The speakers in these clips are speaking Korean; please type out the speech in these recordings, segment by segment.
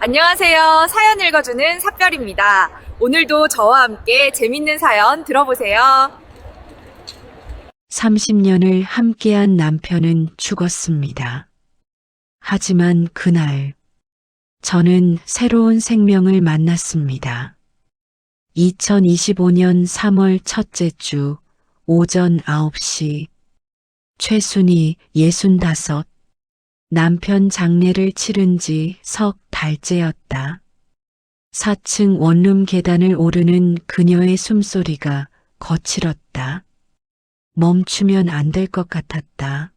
안녕하세요. 사연 읽어주는 삽별입니다. 오늘도 저와 함께 재밌는 사연 들어보세요. 30년을 함께한 남편은 죽었습니다. 하지만 그날 저는 새로운 생명을 만났습니다. 2025년 3월 첫째 주 오전 9시 최순희 65 남편 장례를 치른 지 석 달째였다. 4층 원룸 계단을 오르는 그녀의 숨소리가 거칠었다. 멈추면 안 될 것 같았다.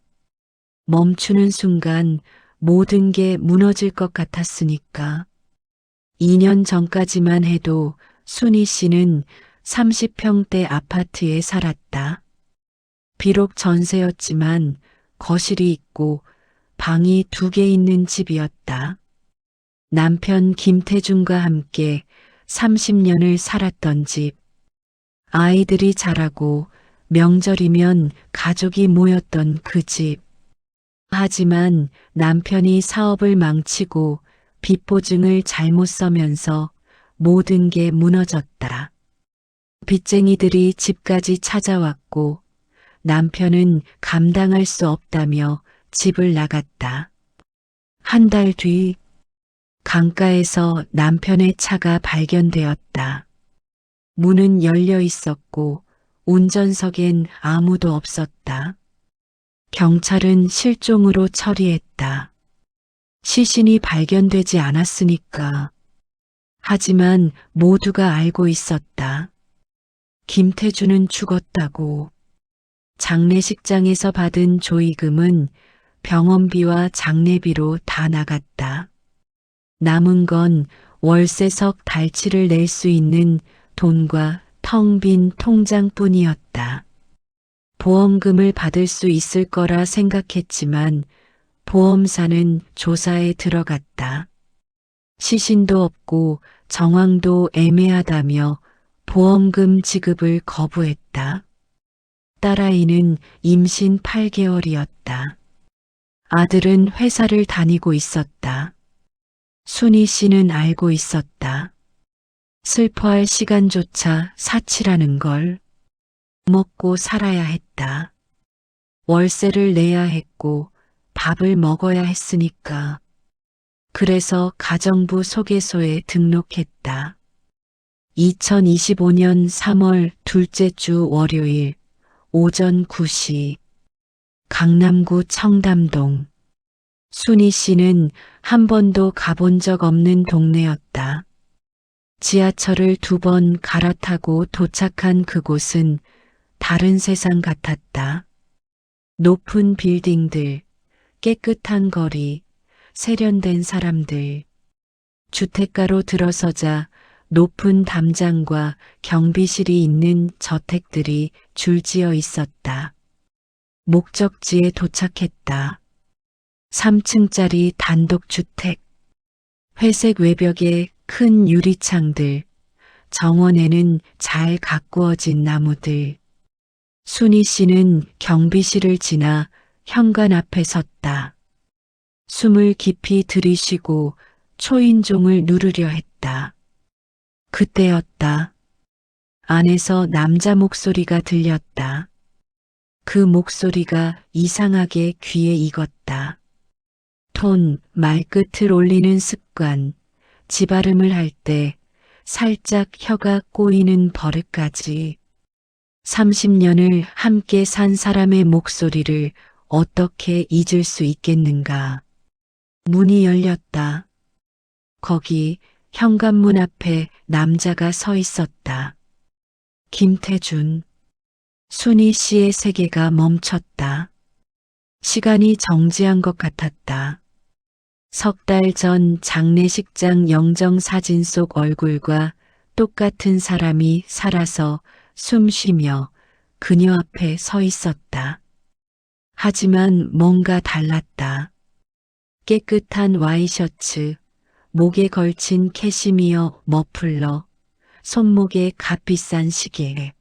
멈추는 순간 모든 게 무너질 것 같았으니까. 2년 전까지만 해도 순희 씨는 30평대 아파트에 살았다. 비록 전세였지만 거실이 있고 방이 2개 있는 집이었다. 남편 김태준과 함께 30년을 살았던 집. 아이들이 자라고 명절이면 가족이 모였던 그 집. 하지만 남편이 사업을 망치고 빚보증을 잘못 써면서 모든 게 무너졌다. 빚쟁이들이 집까지 찾아왔고 남편은 감당할 수 없다며 집을 나갔다. 한 달 뒤 강가에서 남편의 차가 발견되었다. 문은 열려 있었고 운전석엔 아무도 없었다. 경찰은 실종으로 처리했다. 시신이 발견되지 않았으니까. 하지만 모두가 알고 있었다. 김태준은 죽었다고. 장례식장에서 받은 조의금은 병원비와 장례비로 다 나갔다. 남은 건 월세석 달치를 낼 수 있는 돈과 텅 빈 통장뿐이었다. 보험금을 받을 수 있을 거라 생각했지만 보험사는 조사에 들어갔다. 시신도 없고 정황도 애매하다며 보험금 지급을 거부했다. 딸아이는 임신 8개월이었다. 아들은 회사를 다니고 있었다. 순희 씨는 알고 있었다. 슬퍼할 시간조차 사치라는 걸. 먹고 살아야 했다. 월세를 내야 했고 밥을 먹어야 했으니까. 그래서 가정부 소개소에 등록했다. 2025년 3월 둘째 주 월요일 오전 9시 강남구 청담동. 순희 씨는 한 번도 가본 적 없는 동네였다. 지하철을 2번 갈아타고 도착한 그곳은 다른 세상 같았다. 높은 빌딩들, 깨끗한 거리, 세련된 사람들. 주택가로 들어서자 높은 담장과 경비실이 있는 저택들이 줄지어 있었다. 목적지에 도착했다. 3층짜리 단독주택. 회색 외벽에 큰 유리창들, 정원에는 잘 가꾸어진 나무들. 순희 씨는 경비실을 지나 현관 앞에 섰다. 숨을 깊이 들이쉬고 초인종을 누르려 했다. 그때였다. 안에서 남자 목소리가 들렸다. 그 목소리가 이상하게 귀에 익었다. 톤, 말끝을 올리는 습관, 집발음을 할 때 살짝 혀가 꼬이는 버릇까지. 30년을 함께 산 사람의 목소리를 어떻게 잊을 수 있겠는가. 문이 열렸다. 거기 현관문 앞에 남자가 서 있었다. 김태준. 순희 씨의 세계가 멈췄다. 시간이 정지한 것 같았다. 석 달 전 장례식장 영정사진 속 얼굴과 똑같은 사람이 살아서 숨 쉬며 그녀 앞에 서 있었다. 하지만 뭔가 달랐다. 깨끗한 와이셔츠, 목에 걸친 캐시미어 머플러, 손목에 값비싼 시계.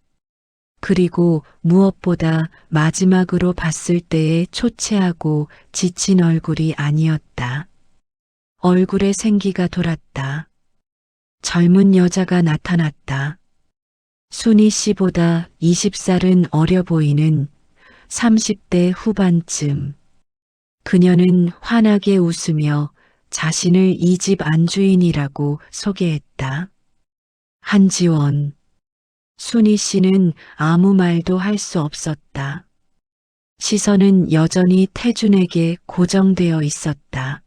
그리고 무엇보다 마지막으로 봤을 때의 초췌하고 지친 얼굴이 아니었다. 얼굴에 생기가 돌았다. 젊은 여자가 나타났다. 순희 씨보다 20살은 어려 보이는 30대 후반쯤. 그녀는 환하게 웃으며 자신을 이 집 안주인이라고 소개했다. 한지원. 순희 씨는 아무 말도 할 수 없었다. 시선은 여전히 태준에게 고정되어 있었다.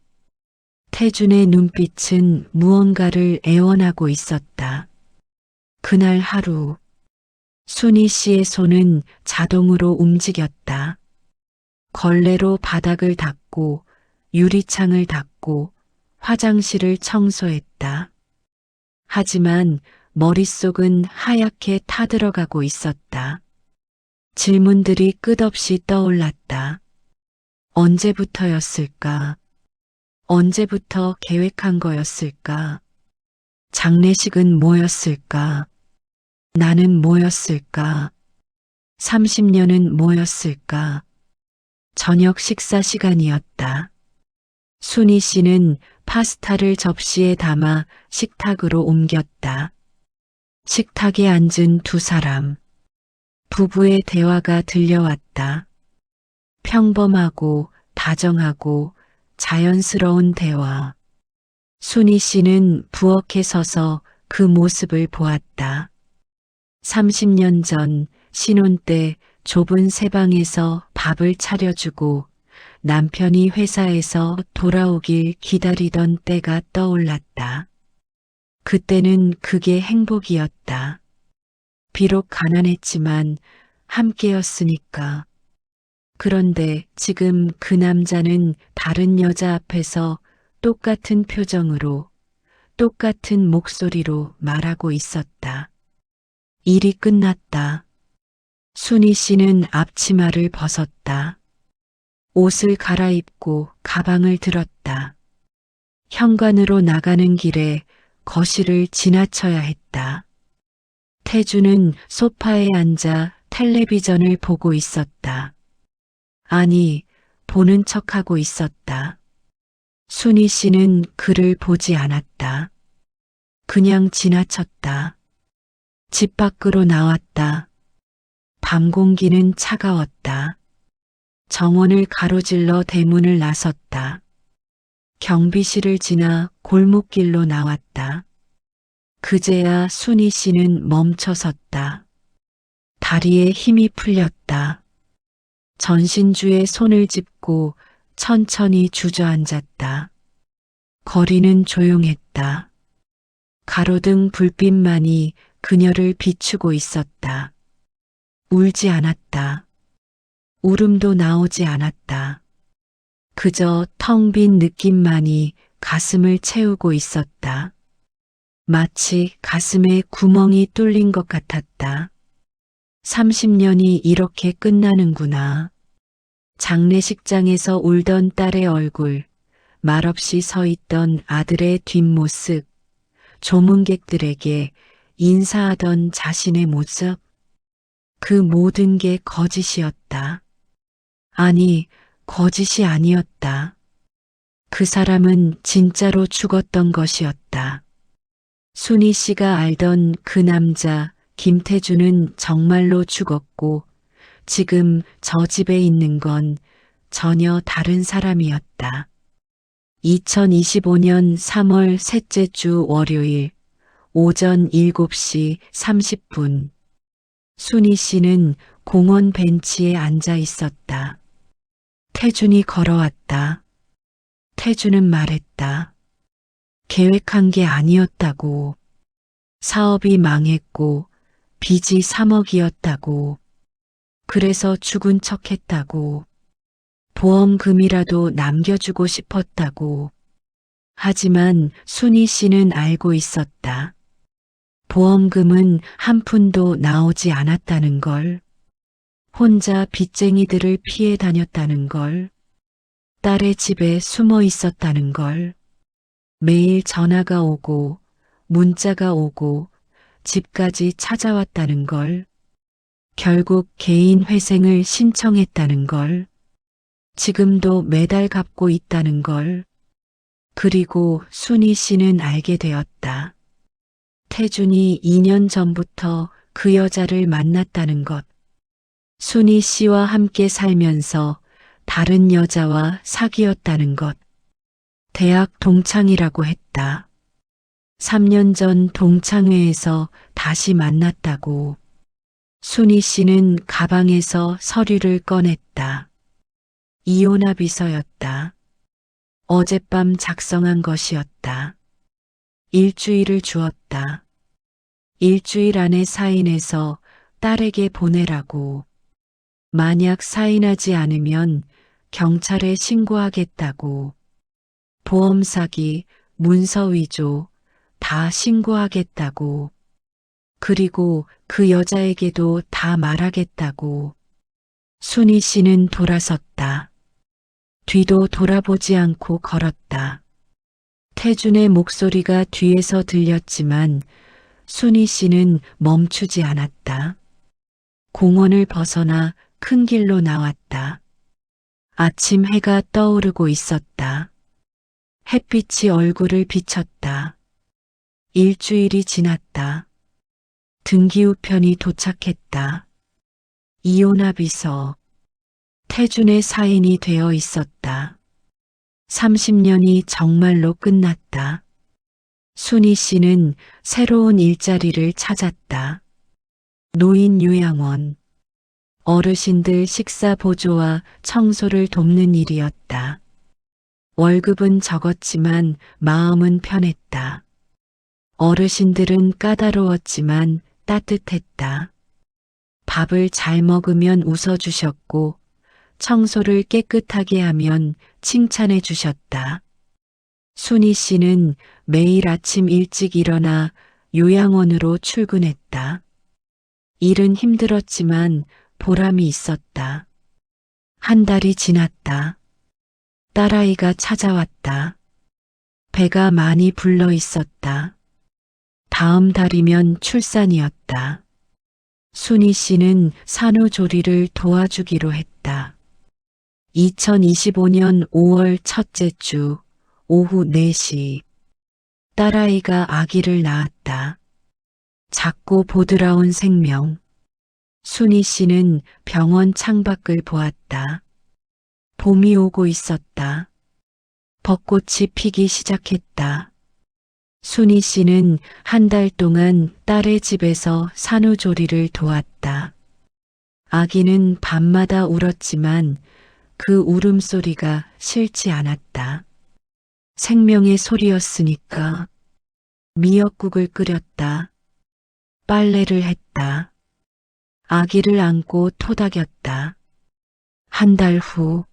태준의 눈빛은 무언가를 애원하고 있었다. 그날 하루, 순희 씨의 손은 자동으로 움직였다. 걸레로 바닥을 닦고 유리창을 닦고 화장실을 청소했다. 하지만 머릿속은 하얗게 타들어가고 있었다. 질문들이 끝없이 떠올랐다. 언제부터였을까? 언제부터 계획한 거였을까? 장례식은 뭐였을까? 나는 뭐였을까? 30년은 뭐였을까? 저녁 식사 시간이었다. 순희 씨는 파스타를 접시에 담아 식탁으로 옮겼다. 식탁에 앉은 두 사람. 부부의 대화가 들려왔다. 평범하고 다정하고 자연스러운 대화. 순희 씨는 부엌에 서서 그 모습을 보았다. 30년 전 신혼 때 좁은 새 방에서 밥을 차려주고 남편이 회사에서 돌아오길 기다리던 때가 떠올랐다. 그때는 그게 행복이었다. 비록 가난했지만 함께였으니까. 그런데 지금 그 남자는 다른 여자 앞에서 똑같은 표정으로, 똑같은 목소리로 말하고 있었다. 일이 끝났다. 순희 씨는 앞치마를 벗었다. 옷을 갈아입고 가방을 들었다. 현관으로 나가는 길에 거실을 지나쳐야 했다. 태주는 소파에 앉아 텔레비전을 보고 있었다. 아니, 보는 척하고 있었다. 순희 씨는 그를 보지 않았다. 그냥 지나쳤다. 집 밖으로 나왔다. 밤 공기는 차가웠다. 정원을 가로질러 대문을 나섰다. 경비실을 지나 골목길로 나왔다. 그제야 순희 씨는 멈춰섰다. 다리에 힘이 풀렸다. 전신주에 손을 짚고 천천히 주저앉았다. 거리는 조용했다. 가로등 불빛만이 그녀를 비추고 있었다. 울지 않았다. 울음도 나오지 않았다. 그저 텅 빈 느낌만이 가슴을 채우고 있었다. 마치 가슴에 구멍이 뚫린 것 같았다. 30년이 이렇게 끝나는구나. 장례식장에서 울던 딸의 얼굴, 말없이 서 있던 아들의 뒷모습, 조문객들에게 인사하던 자신의 모습, 그 모든 게 거짓이었다. 아니, 거짓이 아니었다. 그 사람은 진짜로 죽었던 것이었다. 순희 씨가 알던 그 남자 김태주는 정말로 죽었고 지금 저 집에 있는 건 전혀 다른 사람이었다. 2025년 3월 셋째 주 월요일 오전 7시 30분 순희 씨는 공원 벤치에 앉아 있었다. 태준이 걸어왔다. 태준은 말했다. 계획한 게 아니었다고. 사업이 망했고 빚이 3억이었다고. 그래서 죽은 척 했다고. 보험금이라도 남겨주고 싶었다고. 하지만 순희 씨는 알고 있었다. 보험금은 한 푼도 나오지 않았다는 걸. 혼자 빚쟁이들을 피해 다녔다는 걸. 딸의 집에 숨어 있었다는 걸. 매일 전화가 오고 문자가 오고 집까지 찾아왔다는 걸. 결국 개인 회생을 신청했다는 걸. 지금도 매달 갚고 있다는 걸. 그리고 순희 씨는 알게 되었다. 태준이 2년 전부터 그 여자를 만났다는 것. 순희 씨와 함께 살면서 다른 여자와 사귀었다는 것. 대학 동창이라고 했다. 3년 전 동창회에서 다시 만났다고. 순희 씨는 가방에서 서류를 꺼냈다. 이혼합의서였다. 어젯밤 작성한 것이었다. 일주일을 주었다. 일주일 안에 사인해서 딸에게 보내라고. 만약 사인하지 않으면 경찰에 신고하겠다고. 보험 사기, 문서 위조 다 신고하겠다고. 그리고 그 여자에게도 다 말하겠다고. 순희 씨는 돌아섰다. 뒤도 돌아보지 않고 걸었다. 태준의 목소리가 뒤에서 들렸지만 순희 씨는 멈추지 않았다. 공원을 벗어나 큰 길로 나왔다. 아침 해가 떠오르고 있었다. 햇빛이 얼굴을 비쳤다. 일주일이 지났다. 등기우편이 도착했다. 이혼합의서. 태준의 사인이 되어 있었다. 30년이 정말로 끝났다. 순희 씨는 새로운 일자리를 찾았다. 노인 요양원. 어르신들 식사 보조와 청소를 돕는 일이었다. 월급은 적었지만 마음은 편했다. 어르신들은 까다로웠지만 따뜻했다. 밥을 잘 먹으면 웃어주셨고 청소를 깨끗하게 하면 칭찬해 주셨다. 순희 씨는 매일 아침 일찍 일어나 요양원으로 출근했다. 일은 힘들었지만 보람이 있었다. 한 달이 지났다. 딸아이가 찾아왔다. 배가 많이 불러 있었다. 다음 달이면 출산이었다. 순희 씨는 산후조리를 도와주기로 했다. 2025년 5월 첫째 주 오후 4시 딸아이가 아기를 낳았다. 작고 보드라운 생명. 순희 씨는 병원 창밖을 보았다. 봄이 오고 있었다. 벚꽃이 피기 시작했다. 순희 씨는 한 달 동안 딸의 집에서 산후조리를 도왔다. 아기는 밤마다 울었지만 그 울음소리가 싫지 않았다. 생명의 소리였으니까. 미역국을 끓였다. 빨래를 했다. 아기를 안고 토닥였다. 한 달 후,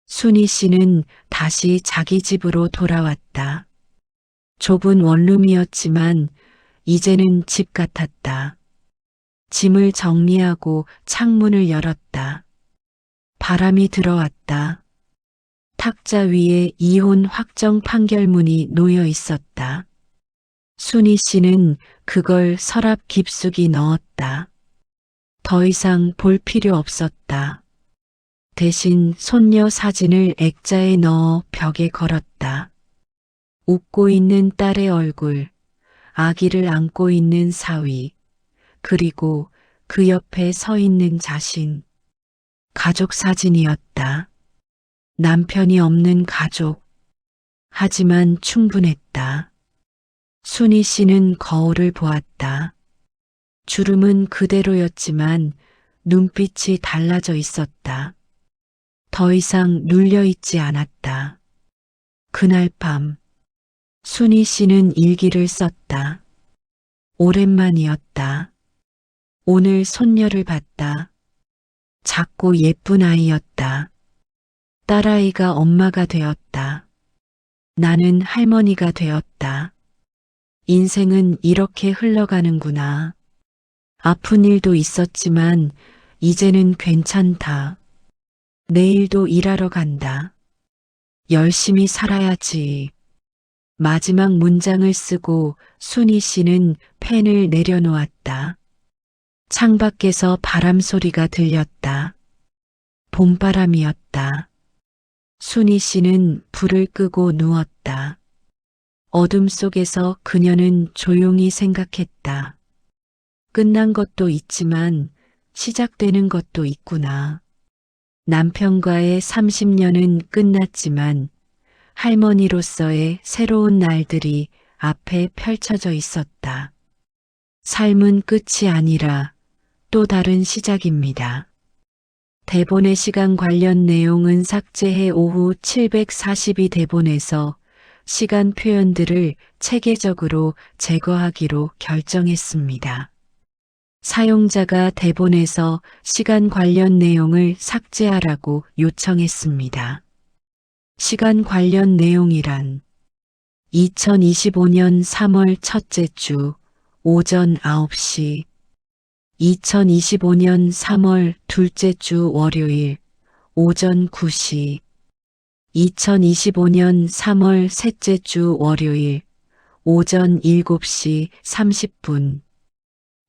순희 씨는 다시 자기 집으로 돌아왔다. 좁은 원룸이었지만 이제는 집 같았다. 짐을 정리하고 창문을 열었다. 바람이 들어왔다. 탁자 위에 이혼 확정 판결문이 놓여 있었다. 순희 씨는 그걸 서랍 깊숙이 넣었다. 더 이상 볼 필요 없었다. 대신 손녀 사진을 액자에 넣어 벽에 걸었다. 웃고 있는 딸의 얼굴, 아기를 안고 있는 사위, 그리고 그 옆에 서 있는 자신. 가족 사진이었다. 남편이 없는 가족. 하지만 충분했다. 순희 씨는 거울을 보았다. 주름은 그대로였지만 눈빛이 달라져 있었다. 더 이상 눌려있지 않았다. 그날 밤, 순희 씨는 일기를 썼다. 오랜만이었다. 오늘 손녀를 봤다. 작고 예쁜 아이였다. 딸아이가 엄마가 되었다. 나는 할머니가 되었다. 인생은 이렇게 흘러가는구나. 아픈 일도 있었지만 이제는 괜찮다. 내일도 일하러 간다. 열심히 살아야지. 마지막 문장을 쓰고 순희 씨는 펜을 내려놓았다. 창밖에서 바람 소리가 들렸다. 봄바람이었다. 순희 씨는 불을 끄고 누웠다. 어둠 속에서 그녀는 조용히 생각했다. 끝난 것도 있지만 시작되는 것도 있구나. 남편과의 30년은 끝났지만 할머니로서의 새로운 날들이 앞에 펼쳐져 있었다. 삶은 끝이 아니라 또 다른 시작입니다. 대본의 시간 관련 내용은 삭제해 오후 742 대본에서 시간 표현들을 체계적으로 제거하기로 결정했습니다. 사용자가 대본에서 시간 관련 내용을 삭제하라고 요청했습니다. 시간 관련 내용이란 2025년 3월 첫째 주 오전 9시, 2025년 3월 둘째 주 월요일 오전 9시, 2025년 3월 셋째 주 월요일 오전 7시 30분,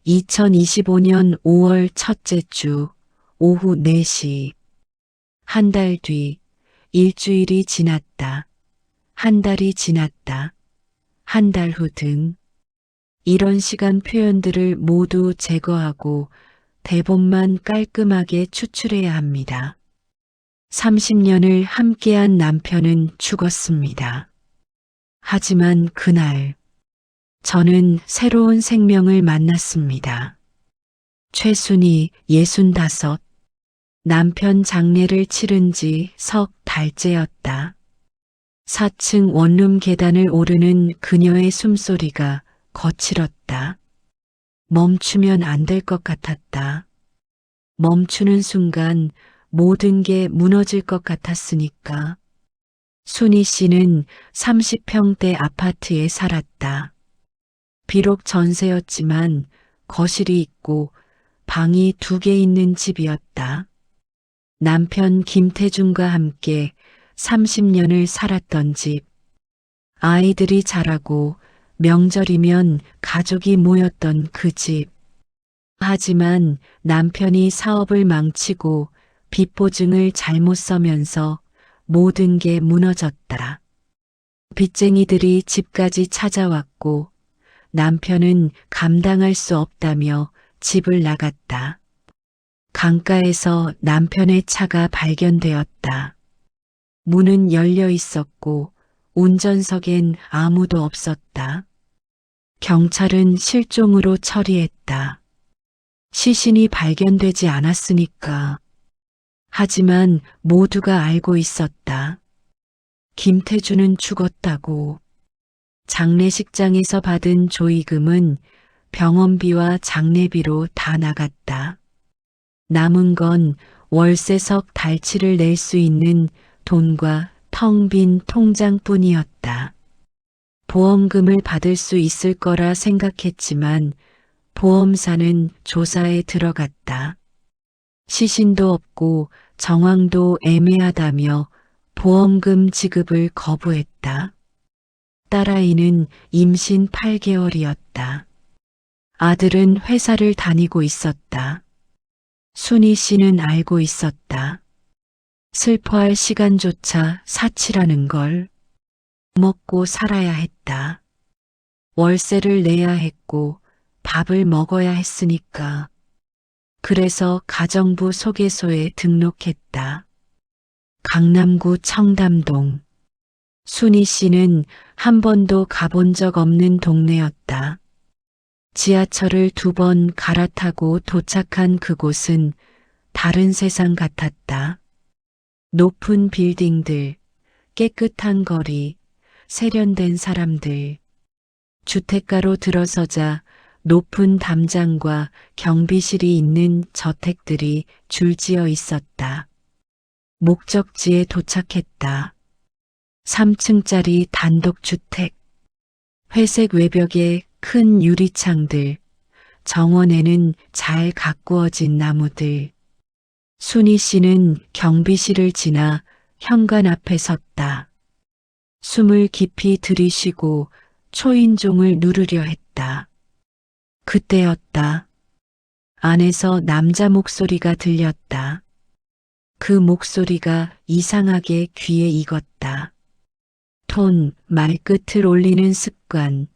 2025년 5월 첫째 주 오후 4시, 한 달 뒤, 일주일이 지났다, 한 달이 지났다, 한 달 후 등 이런 시간 표현들을 모두 제거하고 대본만 깔끔하게 추출해야 합니다. 30년을 함께한 남편은 죽었습니다. 하지만 그날 저는 새로운 생명을 만났습니다. 최순희 65, 남편 장례를 치른 지 석 달째였다. 4층 원룸 계단을 오르는 그녀의 숨소리가 거칠었다. 멈추면 안 될 것 같았다. 멈추는 순간 모든 게 무너질 것 같았으니까. 순희 씨는 30평대 아파트에 살았다. 비록 전세였지만 거실이 있고 방이 2개 있는 집이었다. 남편 김태중과 함께 30년을 살았던 집. 아이들이 자라고 명절이면 가족이 모였던 그 집. 하지만 남편이 사업을 망치고 빚보증을 잘못 써면서 모든 게 무너졌다. 빚쟁이들이 집까지 찾아왔고 남편은 감당할 수 없다며 집을 나갔다. 강가에서 남편의 차가 발견되었다. 문은 열려 있었고 운전석엔 아무도 없었다. 경찰은 실종으로 처리했다. 시신이 발견되지 않았으니까. 하지만 모두가 알고 있었다. 김태주는 죽었다고. 장례식장에서 받은 조의금은 병원비와 장례비로 다 나갔다. 남은 건 월세석 달치를 낼 수 있는 돈과 텅 빈 통장뿐이었다. 보험금을 받을 수 있을 거라 생각했지만 보험사는 조사에 들어갔다. 시신도 없고 정황도 애매하다며 보험금 지급을 거부했다. 딸아이는 임신 8개월이었다. 아들은 회사를 다니고 있었다. 순희 씨는 알고 있었다. 슬퍼할 시간조차 사치라는 걸. 먹고 살아야 했다. 월세를 내야 했고 밥을 먹어야 했으니까. 그래서 가정부 소개소에 등록했다. 강남구 청담동. 순희 씨는 한 번도 가본 적 없는 동네였다. 지하철을 2번 갈아타고 도착한 그곳은 다른 세상 같았다. 높은 빌딩들, 깨끗한 거리, 세련된 사람들. 주택가로 들어서자 높은 담장과 경비실이 있는 저택들이 줄지어 있었다. 목적지에 도착했다. 3층짜리 단독주택. 회색 외벽에 큰 유리창들, 정원에는 잘 가꾸어진 나무들. 순희 씨는 경비실을 지나 현관 앞에 섰다. 숨을 깊이 들이쉬고 초인종을 누르려 했다. 그때였다. 안에서 남자 목소리가 들렸다. 그 목소리가 이상하게 귀에 익었다. 톤, 말끝을 올리는 습관,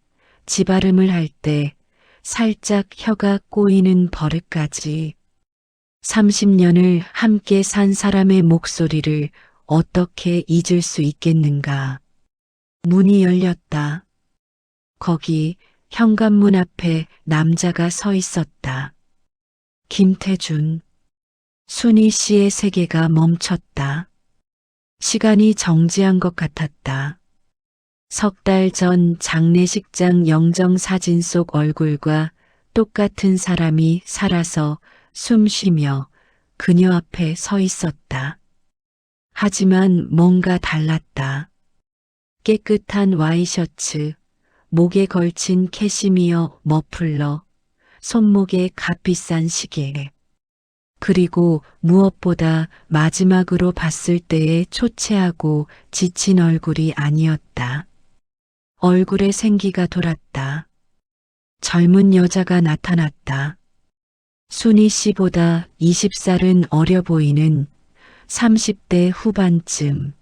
집발음을 할 때 살짝 혀가 꼬이는 버릇까지 30년을 함께 산 사람의 목소리를 어떻게 잊을 수 있겠는가. 문이 열렸다. 거기 현관문 앞에 남자가 서 있었다. 김태준. 순희 씨의 세계가 멈췄다. 시간이 정지한 것 같았다. 석 달 전 장례식장 영정사진 속 얼굴과 똑같은 사람이 살아서 숨 쉬며 그녀 앞에 서 있었다. 하지만 뭔가 달랐다. 깨끗한 와이셔츠, 목에 걸친 캐시미어 머플러, 손목에 값비싼 시계. 그리고 무엇보다 마지막으로 봤을 때의 초췌하고 지친 얼굴이 아니었다. 얼굴에 생기가 돌았다. 젊은 여자가 나타났다. 순희 씨보다 20살은 어려 보이는 30대 후반쯤.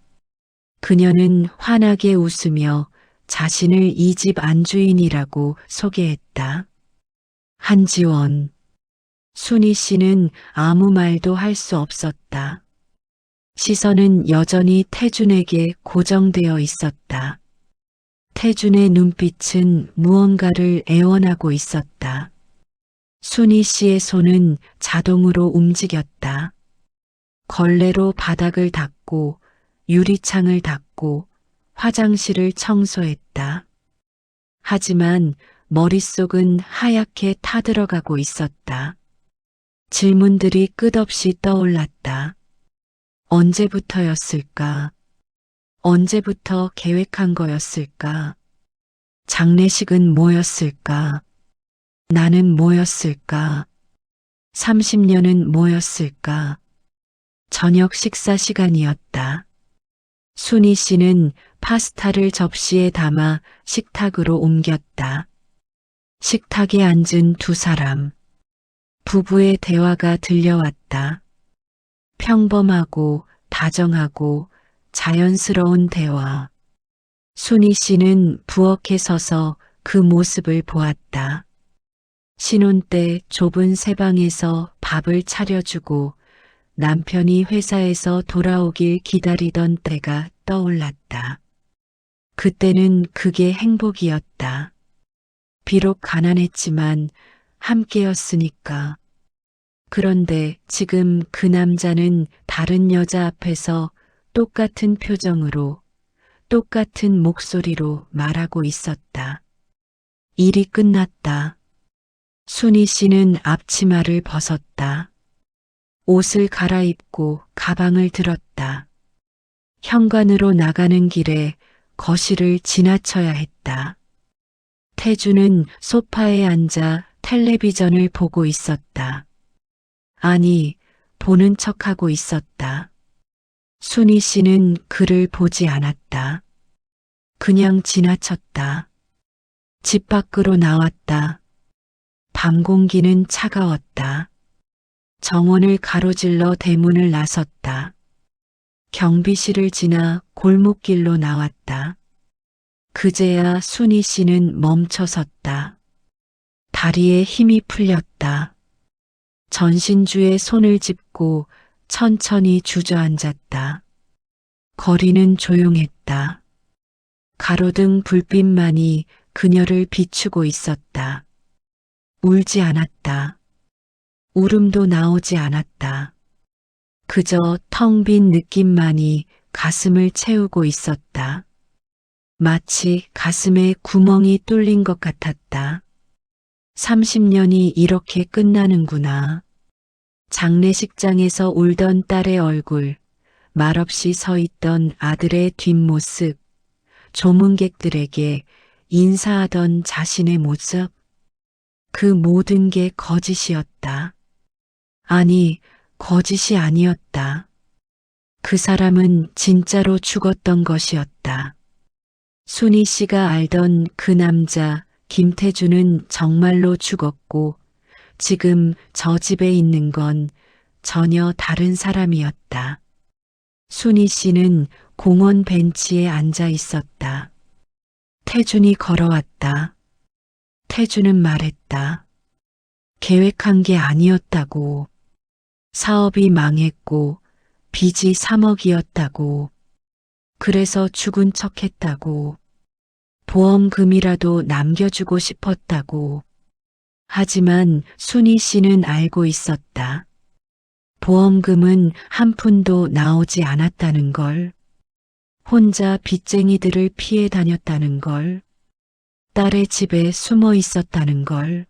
그녀는 환하게 웃으며 자신을 이 집 안주인이라고 소개했다. 한지원. 순희 씨는 아무 말도 할 수 없었다. 시선은 여전히 태준에게 고정되어 있었다. 태준의 눈빛은 무언가를 애원하고 있었다. 순희 씨의 손은 자동으로 움직였다. 걸레로 바닥을 닦고 유리창을 닦고 화장실을 청소했다. 하지만 머릿속은 하얗게 타들어가고 있었다. 질문들이 끝없이 떠올랐다. 언제부터였을까? 언제부터 계획한 거였을까? 장례식은 뭐였을까? 나는 뭐였을까? 30년은 뭐였을까? 저녁 식사 시간이었다. 순희 씨는 파스타를 접시에 담아 식탁으로 옮겼다. 식탁에 앉은 두 사람. 부부의 대화가 들려왔다. 평범하고 다정하고 자연스러운 대화. 순희 씨는 부엌에 서서 그 모습을 보았다. 신혼 때 좁은 새 방에서 밥을 차려주고 남편이 회사에서 돌아오길 기다리던 때가 떠올랐다. 그때는 그게 행복이었다. 비록 가난했지만 함께였으니까. 그런데 지금 그 남자는 다른 여자 앞에서 똑같은 표정으로, 똑같은 목소리로 말하고 있었다. 일이 끝났다. 순희 씨는 앞치마를 벗었다. 옷을 갈아입고 가방을 들었다. 현관으로 나가는 길에 거실을 지나쳐야 했다. 태주는 소파에 앉아 텔레비전을 보고 있었다. 아니, 보는 척하고 있었다. 순희 씨는 그를 보지 않았다. 그냥 지나쳤다. 집 밖으로 나왔다. 밤 공기는 차가웠다. 정원을 가로질러 대문을 나섰다. 경비실을 지나 골목길로 나왔다. 그제야 순희 씨는 멈춰섰다. 다리에 힘이 풀렸다. 전신주에 손을 짚고 천천히 주저앉았다. 거리는 조용했다. 가로등 불빛만이 그녀를 비추고 있었다. 울지 않았다. 울음도 나오지 않았다. 그저 텅 빈 느낌만이 가슴을 채우고 있었다. 마치 가슴에 구멍이 뚫린 것 같았다. 30년이 이렇게 끝나는구나. 장례식장에서 울던 딸의 얼굴, 말없이 서 있던 아들의 뒷모습, 조문객들에게 인사하던 자신의 모습, 그 모든 게 거짓이었다. 아니, 거짓이 아니었다. 그 사람은 진짜로 죽었던 것이었다. 순희 씨가 알던 그 남자 김태준은 정말로 죽었고 지금 저 집에 있는 건 전혀 다른 사람이었다. 순희 씨는 공원 벤치에 앉아 있었다. 태준이 걸어왔다. 태준은 말했다. 계획한 게 아니었다고. 사업이 망했고 빚이 3억이었다고. 그래서 죽은 척 했다고. 보험금이라도 남겨주고 싶었다고. 하지만 순희 씨는 알고 있었다. 보험금은 한 푼도 나오지 않았다는 걸. 혼자 빚쟁이들을 피해 다녔다는 걸. 딸의 집에 숨어 있었다는 걸.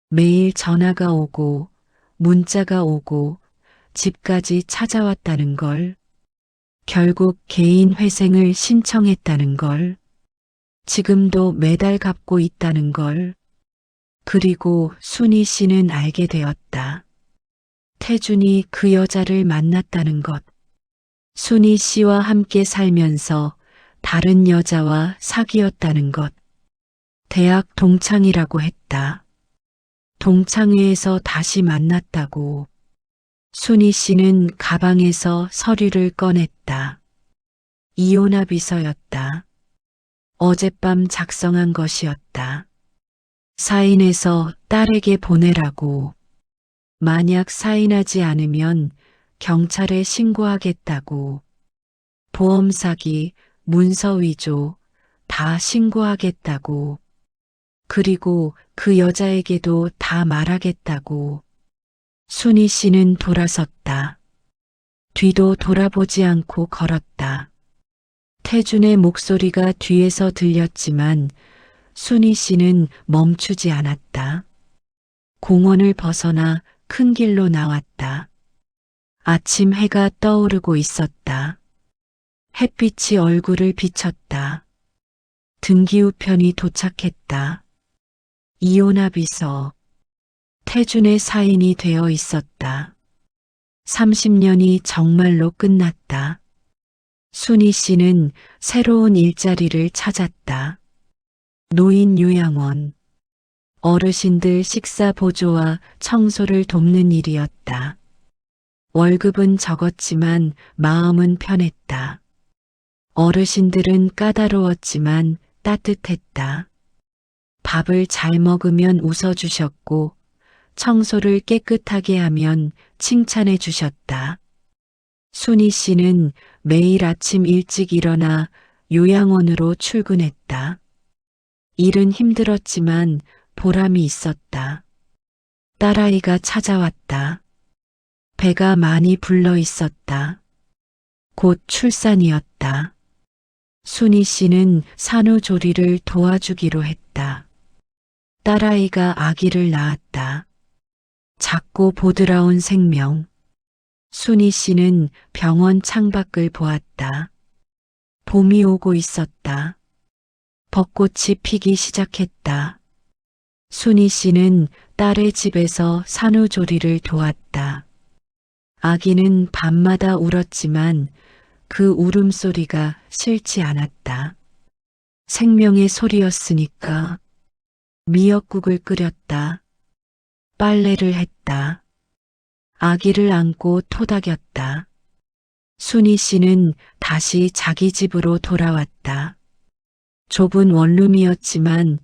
매일 전화가 오고 문자가 오고 집까지 찾아왔다는 걸. 결국 개인 회생을 신청했다는 걸. 지금도 매달 갚고 있다는 걸. 그리고 순희 씨는 알게 되었다. 태준이 그 여자를 만났다는 것. 순희 씨와 함께 살면서 다른 여자와 사귀었다는 것. 대학 동창이라고 했다. 동창회에서 다시 만났다고. 순희 씨는 가방에서 서류를 꺼냈다. 이혼합의서였다. 어젯밤 작성한 것이었다. 사인해서 딸에게 보내라고. 만약 사인하지 않으면 경찰에 신고하겠다고. 보험 사기, 문서 위조 다 신고하겠다고. 그리고 그 여자에게도 다 말하겠다고. 순희 씨는 돌아섰다. 뒤도 돌아보지 않고 걸었다. 태준의 목소리가 뒤에서 들렸지만 순희 씨는 멈추지 않았다. 공원을 벗어나 큰 길로 나왔다. 아침 해가 떠오르고 있었다. 햇빛이 얼굴을 비쳤다. 등기우편이 도착했다. 이혼합의서. 태준의 사인이 되어 있었다. 30년이 정말로 끝났다. 순희 씨는 새로운 일자리를 찾았다. 노인 요양원. 어르신들 식사 보조와 청소를 돕는 일이었다. 월급은 적었지만 마음은 편했다. 어르신들은 까다로웠지만 따뜻했다. 밥을 잘 먹으면 웃어주셨고 청소를 깨끗하게 하면 칭찬해 주셨다. 순희 씨는 매일 아침 일찍 일어나 요양원으로 출근했다. 일은 힘들었지만 보람이 있었다. 딸아이가 찾아왔다. 배가 많이 불러 있었다. 곧 출산이었다. 순희 씨는 산후조리를 도와주기로 했다. 딸아이가 아기를 낳았다. 작고 보드라운 생명. 순희 씨는 병원 창밖을 보았다. 봄이 오고 있었다. 벚꽃이 피기 시작했다. 순희 씨는 딸의 집에서 산후조리를 도왔다. 아기는 밤마다 울었지만 그 울음소리가 싫지 않았다. 생명의 소리였으니까. 미역국을 끓였다. 빨래를 했다. 아기를 안고 토닥였다. 순희 씨는 다시 자기 집으로 돌아왔다. 좁은 원룸이었지만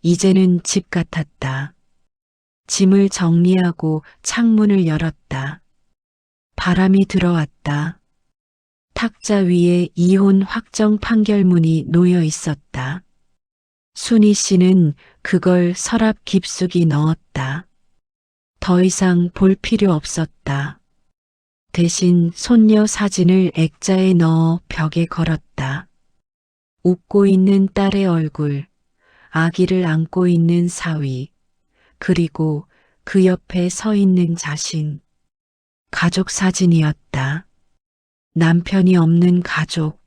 이제는 집 같았다. 짐을 정리하고 창문을 열었다. 바람이 들어왔다. 탁자 위에 이혼 확정 판결문이 놓여 있었다. 순희 씨는 그걸 서랍 깊숙이 넣었다. 더 이상 볼 필요 없었다. 대신 손녀 사진을 액자에 넣어 벽에 걸었다. 웃고 있는 딸의 얼굴, 아기를 안고 있는 사위, 그리고 그 옆에 서 있는 자신. 가족 사진이었다. 남편이 없는 가족.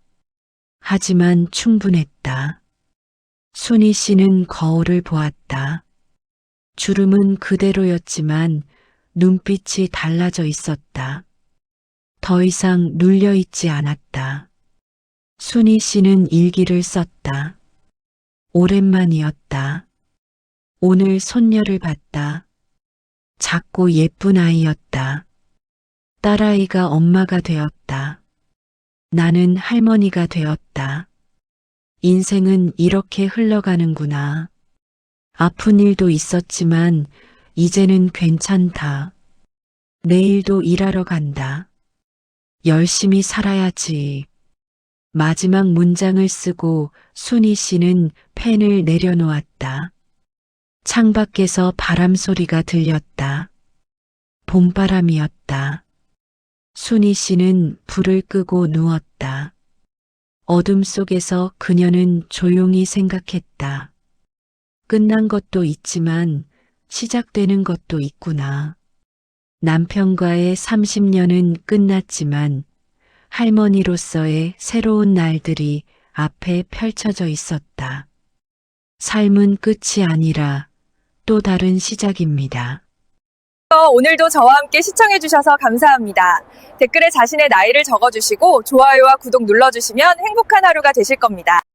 하지만 충분했다. 순희 씨는 거울을 보았다. 주름은 그대로였지만 눈빛이 달라져 있었다. 더 이상 눌려있지 않았다. 순희 씨는 일기를 썼다. 오랜만이었다. 오늘 손녀를 봤다. 작고 예쁜 아이였다. 딸아이가 엄마가 되었다. 나는 할머니가 되었다. 인생은 이렇게 흘러가는구나. 아픈 일도 있었지만 이제는 괜찮다. 내일도 일하러 간다. 열심히 살아야지. 마지막 문장을 쓰고 순희 씨는 펜을 내려놓았다. 창밖에서 바람 소리가 들렸다. 봄바람이었다. 순희 씨는 불을 끄고 누웠다. 어둠 속에서 그녀는 조용히 생각했다. 끝난 것도 있지만 시작되는 것도 있구나. 남편과의 30년은 끝났지만 할머니로서의 새로운 날들이 앞에 펼쳐져 있었다. 삶은 끝이 아니라 또 다른 시작입니다. 오늘도 저와 함께 시청해주셔서 감사합니다. 댓글에 자신의 나이를 적어주시고 좋아요와 구독 눌러주시면 행복한 하루가 되실 겁니다.